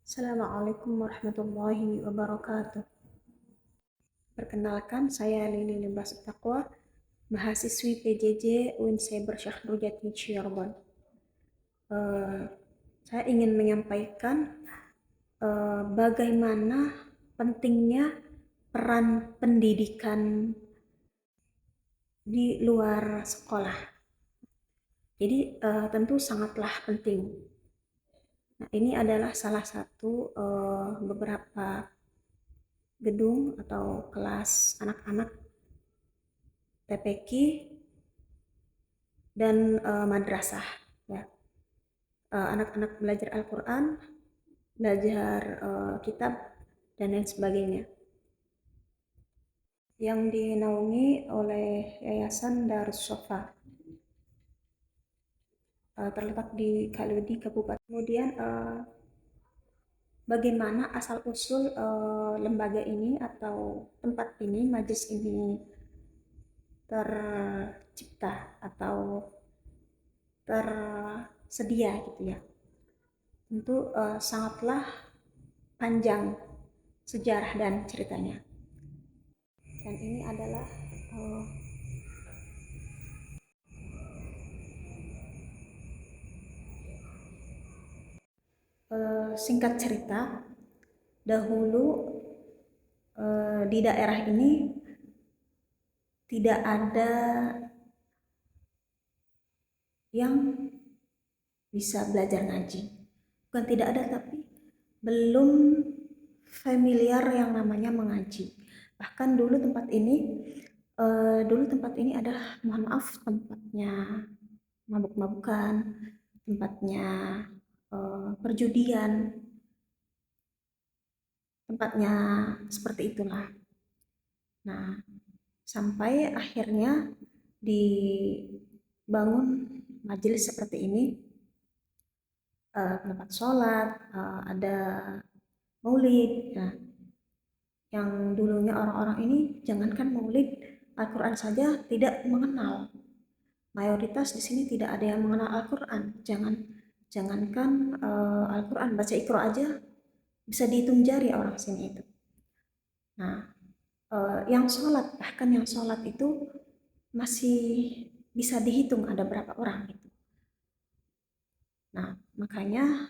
Assalamualaikum warahmatullahi wabarakatuh. Perkenalkan, saya Lili Libas Taqwa, mahasiswi PJJ UIN Cyber Syekh Nurjati Cirebon. Saya ingin menyampaikan bagaimana pentingnya peran pendidikan di luar sekolah. Jadi tentu sangatlah penting. Nah, ini adalah salah satu beberapa gedung atau kelas anak-anak TPQ dan madrasah, ya. Anak-anak belajar Al-Quran, belajar kitab, dan lain sebagainya, yang dinaungi oleh Yayasan Darus Sofa, terletak di Kaludi, Kabupaten. Kemudian bagaimana asal-usul lembaga ini atau tempat ini, majlis ini tercipta atau tersedia gitu ya. Tentu sangatlah panjang sejarah dan ceritanya. Dan ini adalah singkat cerita, dahulu di daerah ini tidak ada yang bisa belajar ngaji. Bukan tidak ada, tapi belum familiar yang namanya mengaji. Bahkan dulu tempat ini adalah, mohon maaf, tempatnya mabuk-mabukan, tempatnya perjudian, tempatnya seperti itulah. Nah, sampai akhirnya dibangun majelis seperti ini, tempat sholat, ada maulid. Nah, yang dulunya orang-orang ini jangankan maulid, Al-Quran saja tidak mengenal. Mayoritas di sini tidak ada yang mengenal Al-Quran. Jangankan Al-Quran, baca Iqra aja bisa dihitung jari orang sini itu. Nah, yang sholat itu masih bisa dihitung ada berapa orang gitu. Nah, makanya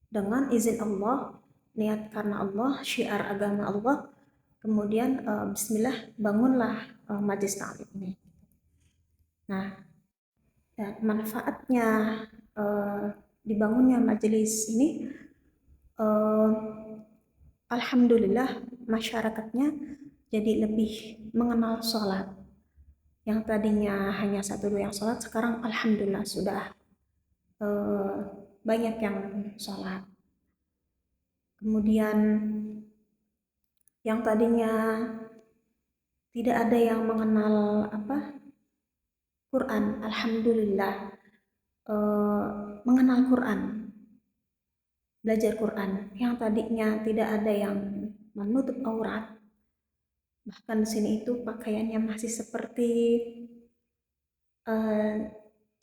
dengan izin Allah, niat karena Allah, syiar agama Allah, kemudian bismillah, bangunlah majelis ta'lim ini. Nah, dan manfaatnya dibangunnya majelis ini, alhamdulillah masyarakatnya jadi lebih mengenal sholat. Yang tadinya hanya satu dua yang sholat, sekarang alhamdulillah sudah banyak yang sholat. Kemudian yang tadinya tidak ada yang mengenal Quran, alhamdulillah mengenal Quran, belajar Quran. Yang tadinya tidak ada yang menutup aurat, bahkan di sini itu pakaiannya masih seperti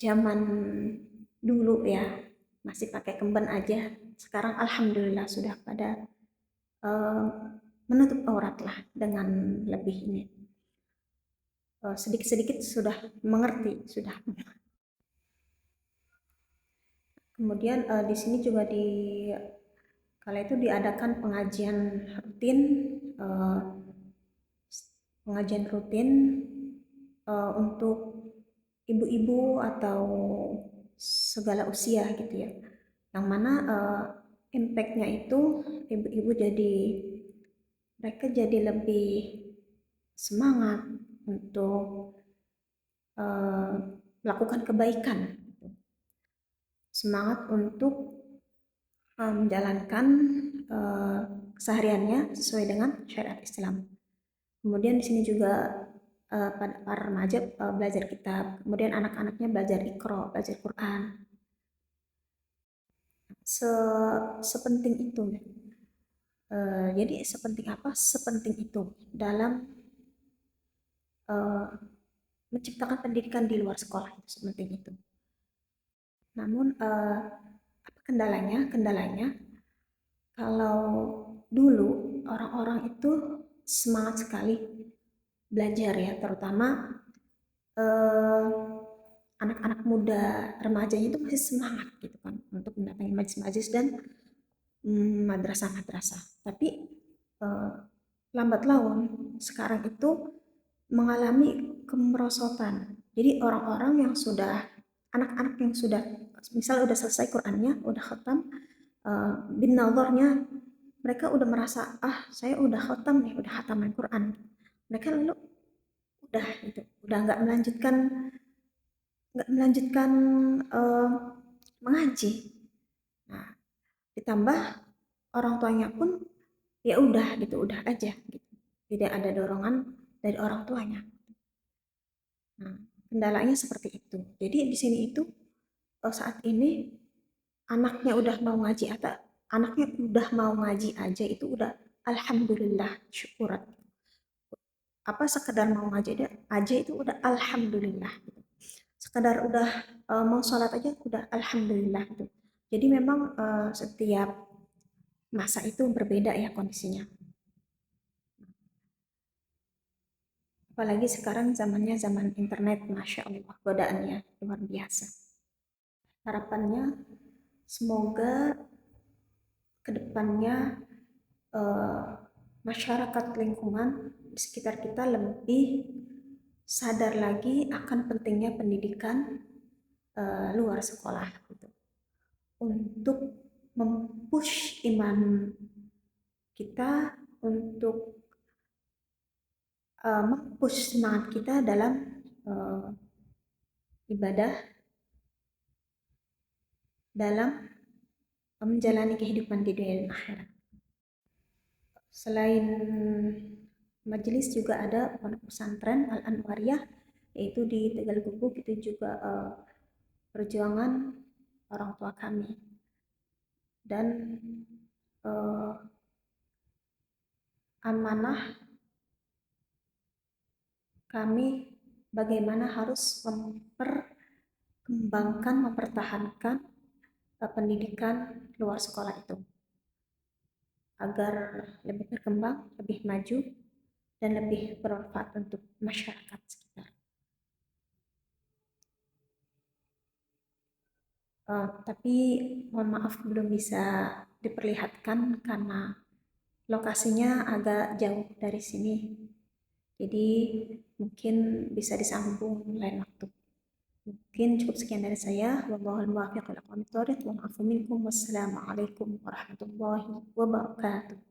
zaman dulu ya, masih pakai kemben aja. Sekarang alhamdulillah sudah pada menutup aurat lah dengan lebih ini. Sedikit-sedikit sudah mengerti, sudah. Kemudian di sini juga kala itu diadakan pengajian rutin, untuk ibu-ibu atau segala usia gitu ya. Yang mana impact-nya itu ibu-ibu mereka jadi lebih semangat untuk melakukan kebaikan, semangat untuk menjalankan kesehariannya sesuai dengan syariat Islam. Kemudian di sini juga para remaja belajar kitab, kemudian anak-anaknya belajar Iqra, belajar Quran. Sepenting itu. Jadi sepenting apa? Sepenting itu dalam menciptakan pendidikan di luar sekolah, itu sepenting itu. Namun kendalanya kalau dulu orang-orang itu semangat sekali belajar ya, terutama eh, anak-anak muda remajanya itu masih semangat gitu kan untuk mendatangi majlis-majlis dan madrasah-madrasah. Tapi eh, lambat laun sekarang itu mengalami kemerosotan. Jadi orang-orang yang sudah anak-anak yang sudah misal udah selesai Qurannya, udah khatam, bin nazarnya mereka udah merasa saya udah khatam nih, udah khataman Quran. Mereka lalu udah gitu, udah nggak melanjutkan eh, mengaji. Nah, ditambah orang tuanya pun ya udah gitu, udah aja gitu. Tidak ada dorongan dari orang tuanya. Nah, kendalanya seperti itu. Jadi di sini itu saat ini anaknya udah mau ngaji atau anaknya udah mau ngaji aja itu udah alhamdulillah syukuran. Apa sekedar mau ngaji aja itu udah alhamdulillah gitu. Sekedar udah mau sholat aja udah alhamdulillah gitu. Jadi memang setiap masa itu berbeda ya kondisinya. Apalagi sekarang zamannya zaman internet, masya Allah, godaannya luar biasa. Harapannya semoga kedepannya eh, masyarakat lingkungan di sekitar kita lebih sadar lagi akan pentingnya pendidikan luar sekolah gitu. Untuk mempush iman kita, untuk mempush semangat kita dalam ibadah, dalam menjalani kehidupan di dunia dan akhirat. Selain majelis juga ada pondok pesantren Al Anwariyah yaitu di Tegal Gubuk, itu juga perjuangan orang tua kami dan amanah kami bagaimana harus memperkembangkan, mempertahankan pendidikan luar sekolah itu agar lebih berkembang, lebih maju, dan lebih bermanfaat untuk masyarakat sekitar. Tapi mohon maaf belum bisa diperlihatkan karena lokasinya agak jauh dari sini. Jadi mungkin bisa disambung lain waktu. Mungkin cukup sekian dari saya. Wallahul muwaffiq ila aqwamit thoriq. Wassalamualaikum warahmatullahi wabarakatuh.